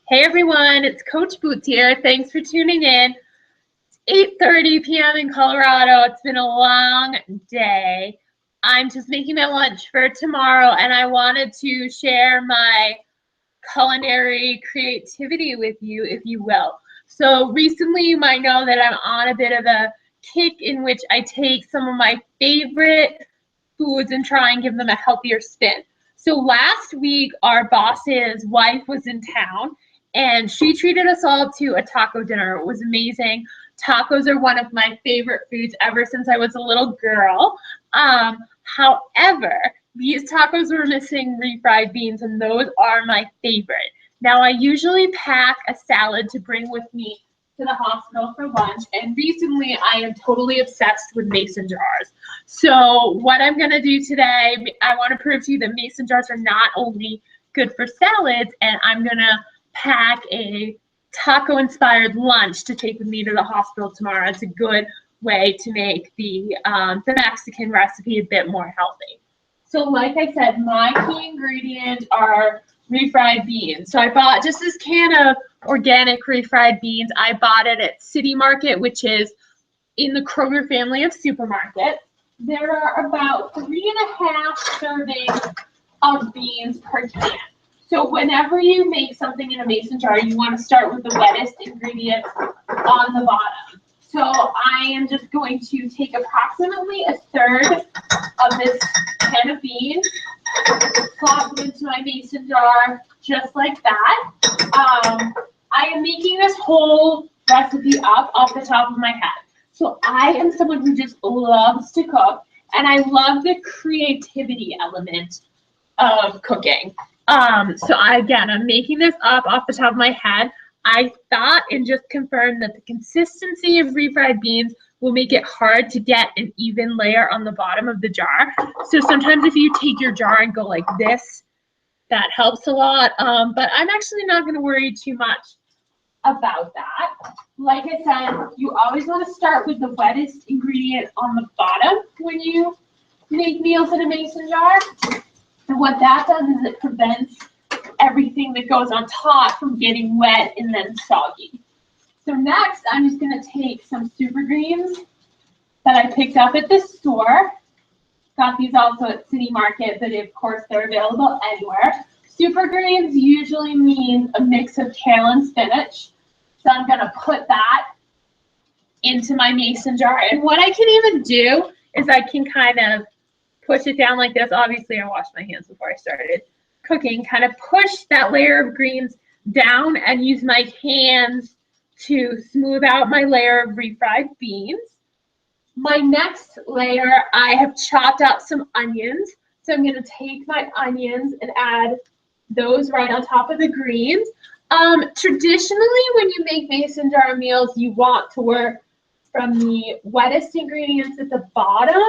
Hey everyone, it's Coach Boots here. Thanks for tuning in. It's 8:30 p.m. in Colorado. It's been a long day. I'm just making my lunch for tomorrow and I wanted to share my culinary creativity with you, if you will. So recently you might know that I'm on a bit of a kick in which I take some of my favorite foods and try and give them a healthier spin. So last week, our boss's wife was in town and she treated us all to a taco dinner. It was amazing. Tacos are one of my favorite foods ever since I was a little girl. However, these tacos were missing refried beans, and those are my favorite. Now, I usually pack a salad to bring with me to the hospital for lunch, and recently I am totally obsessed with mason jars. So what I'm going to do today, I want to prove to you that mason jars are not only good for salads, and I'm going to pack a taco-inspired lunch to take with me to the hospital tomorrow. It's a good way to make the Mexican recipe a bit more healthy. So like I said, my key ingredients are refried beans. So I bought just this can of organic refried beans. I bought it at City Market, which is in the Kroger family of supermarkets. There are about 3.5 servings of beans per can. So whenever you make something in a mason jar, you want to start with the wettest ingredients on the bottom. So I am just going to take approximately a third of this can of beans, plop them into my mason jar just like that. I am making this whole recipe up off the top of my head. So I am someone who just loves to cook, and I love the creativity element of cooking. I'm making this up off the top of my head. I thought and just confirmed that the consistency of refried beans will make it hard to get an even layer on the bottom of the jar. So sometimes if you take your jar and go like this, that helps a lot. But I'm actually not going to worry too much about that. Like I said, you always want to start with the wettest ingredient on the bottom when you make meals in a mason jar. And what that does is it prevents everything that goes on top from getting wet and then soggy. So next, I'm just going to take some super greens that I picked up at the store. Got these also at City Market, but of course they're available anywhere. Super greens usually means a mix of kale and spinach. So I'm going to put that into my mason jar. And what I can even do is I can kind of push it down like this. Obviously, I washed my hands before I started cooking. Kind of push that layer of greens down and use my hands to smooth out my layer of refried beans. My next layer, I have chopped out some onions. So I'm going to take my onions and add those right on top of the greens. Traditionally, when you make mason jar meals, you want to work from the wettest ingredients at the bottom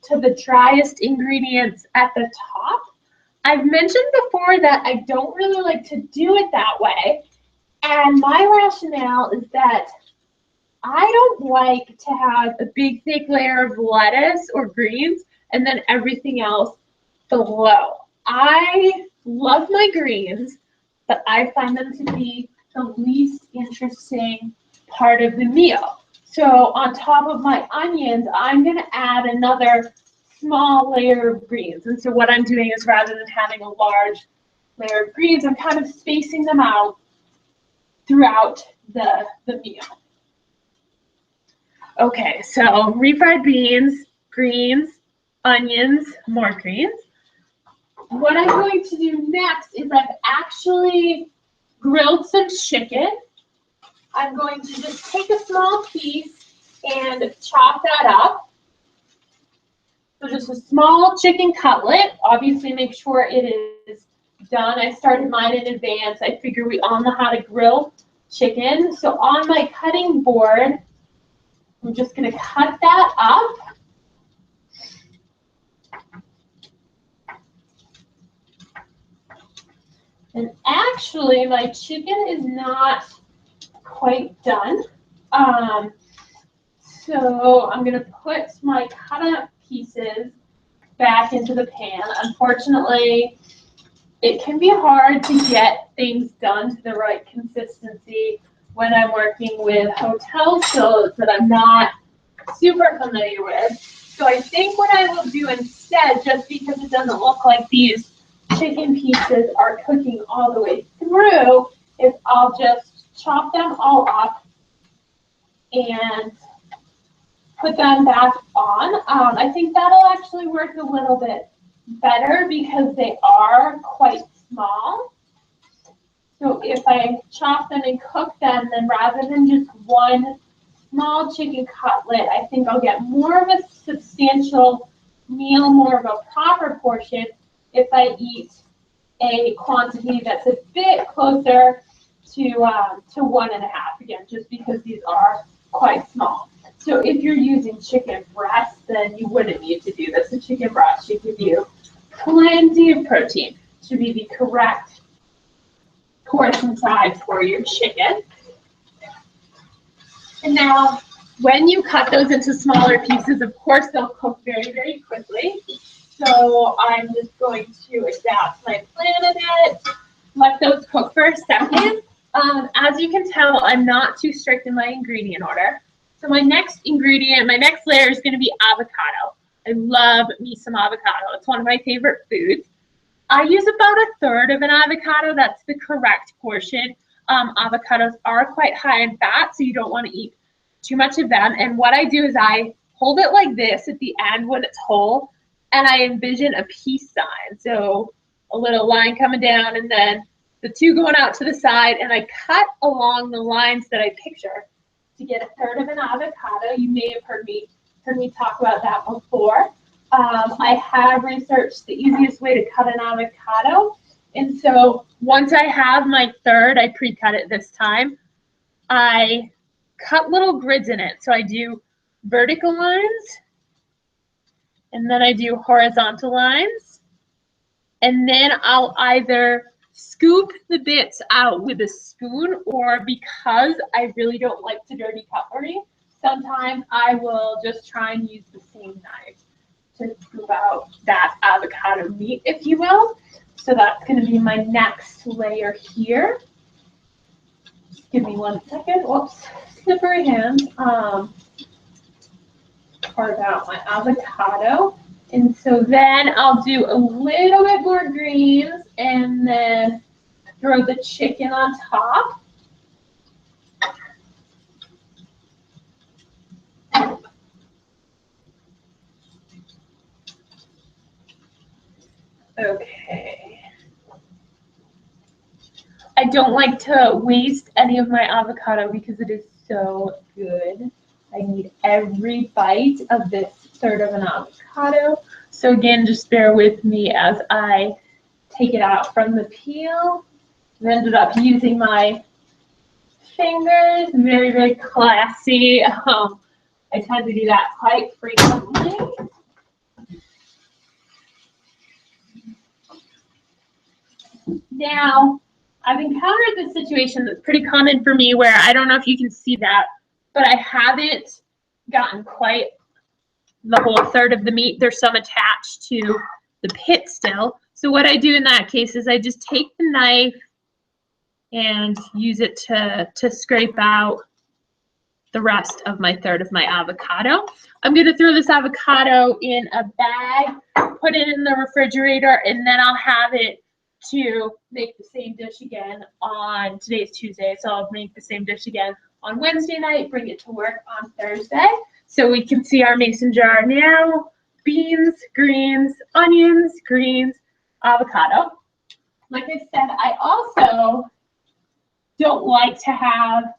to the driest ingredients at the top. I've mentioned before that I don't really like to do it that way. And my rationale is that I don't like to have a big thick layer of lettuce or greens and then everything else below. I love my greens, but I find them to be the least interesting part of the meal. So on top of my onions, I'm going to add another small layer of greens. And so what I'm doing is rather than having a large layer of greens, I'm kind of spacing them out throughout the meal. Okay, so refried beans, greens, onions, more greens. What I'm going to do next is I've actually grilled some chicken. I'm going to just take a small piece and chop that up. So just a small chicken cutlet. Obviously make sure it is done. I started mine in advance. I figure we all know how to grill chicken. So on my cutting board, I'm just going to cut that up. And actually, my chicken is not quite done. So I'm going to put my cut up pieces back into the pan. Unfortunately, it can be hard to get things done to the right consistency when I'm working with hotel stoves that I'm not super familiar with. So I think what I will do instead, just because it doesn't look like these chicken pieces are cooking all the way through, is I'll just chop them all up and put them back on. I think that'll actually work a little bit better because they are quite small. So if I chop them and cook them, then rather than just one small chicken cutlet, I think I'll get more of a substantial meal, more of a proper portion if I eat a quantity that's a bit closer to 1.5, again, just because these are quite small. So if you're using chicken breast, then you wouldn't need to do this. A chicken breast should give you plenty of protein. Should be the correct portion size for your chicken. And now, when you cut those into smaller pieces, of course, they'll cook very, very quickly. So I'm just going to adapt my plan a bit, let those cook for a second. As you can tell, I'm not too strict in my ingredient order. So my next ingredient, my next layer is going to be avocado. I love me some avocado. It's one of my favorite foods. I use about 1/3 of an avocado. That's the correct portion. Avocados are quite high in fat, so you don't want to eat too much of them. And what I do is I hold it like this at the end when it's whole, and I envision a peace sign. So a little line coming down and then the two going out to the side, and I cut along the lines that I picture to get 1/3 of an avocado. You may have heard me talk about that before. I have researched the easiest way to cut an avocado. And so once I have my 1/3, I pre-cut it this time, I cut little grids in it. So I do vertical lines, and then I do horizontal lines. And then I'll either scoop the bits out with a spoon, or because I really don't like to dirty cutlery, sometimes I will just try and use the same knife to scoop out that avocado meat, if you will. So that's going to be my next layer here. Just give me 1 second. Whoops, slippery hands. Carve out my avocado. And so then I'll do a little bit more greens and then throw the chicken on top. Okay. I don't like to waste any of my avocado because it is so good. I need every bite of this 1/3 of an avocado. So again, just bear with me as I take it out from the peel. I ended up using my fingers, very, very classy. I tend to do that quite frequently. Now, I've encountered this situation that's pretty common for me where I don't know if you can see that, but I haven't gotten quite the whole 1/3 of the meat. There's some attached to the pit still. So what I do in that case is I just take the knife and use it to scrape out the rest of my 1/3 of my avocado. I'm going to throw this avocado in a bag, put it in the refrigerator, and then I'll have it to make the same dish again on, today's Tuesday, so I'll make the same dish again on Wednesday night, bring it to work on Thursday. So we can see our mason jar now: beans, greens, onions, greens, avocado. Like I said, I also don't like to have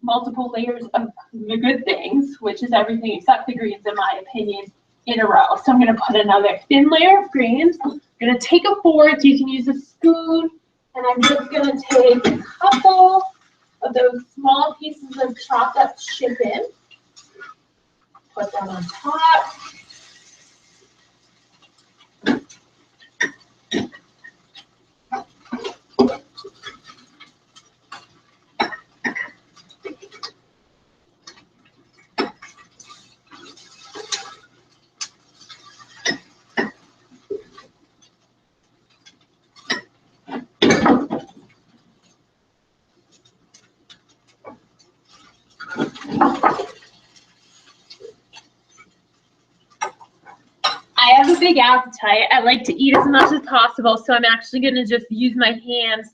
multiple layers of the good things, which is everything except the greens, in my opinion, in a row. So I'm going to put another thin layer of greens. I'm going to take a fork. You can use a spoon. And I'm just going to take a couple of those small pieces of chopped up chicken. Put them on top. big appetite. I like to eat as much as possible, so I'm actually going to just use my hands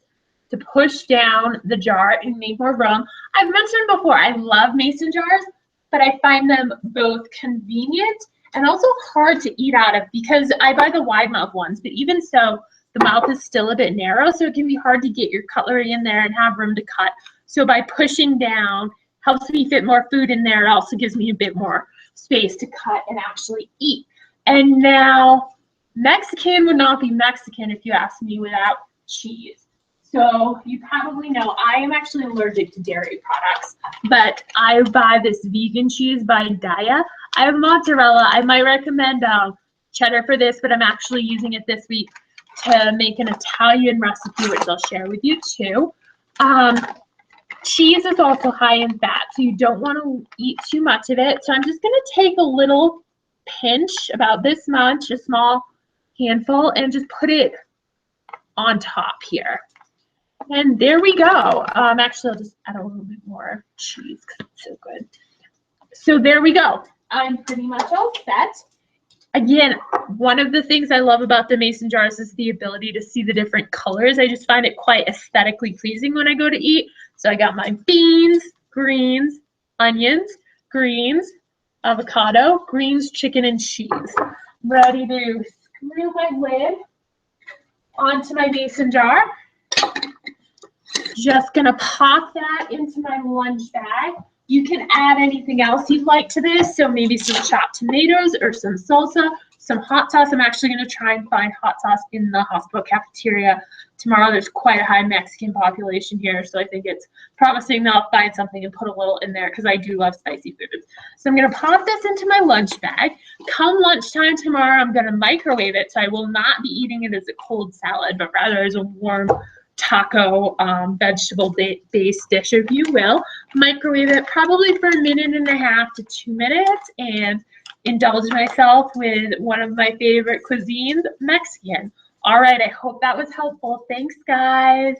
to push down the jar and make more room. I've mentioned before, I love mason jars, but I find them both convenient and also hard to eat out of because I buy the wide mouth ones, but even so, the mouth is still a bit narrow, so it can be hard to get your cutlery in there and have room to cut. So by pushing down, helps me fit more food in there. It also gives me a bit more space to cut and actually eat. And now, Mexican would not be Mexican if you ask me without cheese. So you probably know I am actually allergic to dairy products, but I buy this vegan cheese by Daiya. I have mozzarella. I might recommend cheddar for this, but I'm actually using it this week to make an Italian recipe, which I'll share with you too. Cheese is also high in fat, so you don't want to eat too much of it. So I'm just going to take a little pinch, about this much, a small handful, and just put it on top here. And there we go. Actually, I'll just add a little bit more cheese because it's so good. So there we go. I'm pretty much all set. Again, one of the things I love about the mason jars is the ability to see the different colors. I just find it quite aesthetically pleasing when I go to eat. So I got my beans, greens, onions, greens, avocado, greens, chicken, and cheese. Ready to screw my lid onto my mason jar. Just gonna pop that into my lunch bag. You can add anything else you'd like to this, so maybe some chopped tomatoes or some salsa, some hot sauce. I'm actually gonna try and find hot sauce in the hospital cafeteria tomorrow. There's quite a high Mexican population here, so I think it's promising that I'll find something and put a little in there because I do love spicy foods. So I'm gonna pop this into my lunch bag. Come lunchtime tomorrow, I'm gonna microwave it, so I will not be eating it as a cold salad, but rather as a warm taco vegetable-based dish, if you will. Microwave it probably for 1.5 to 2 minutes and indulge myself with one of my favorite cuisines, Mexican. All right, I hope that was helpful. Thanks, guys.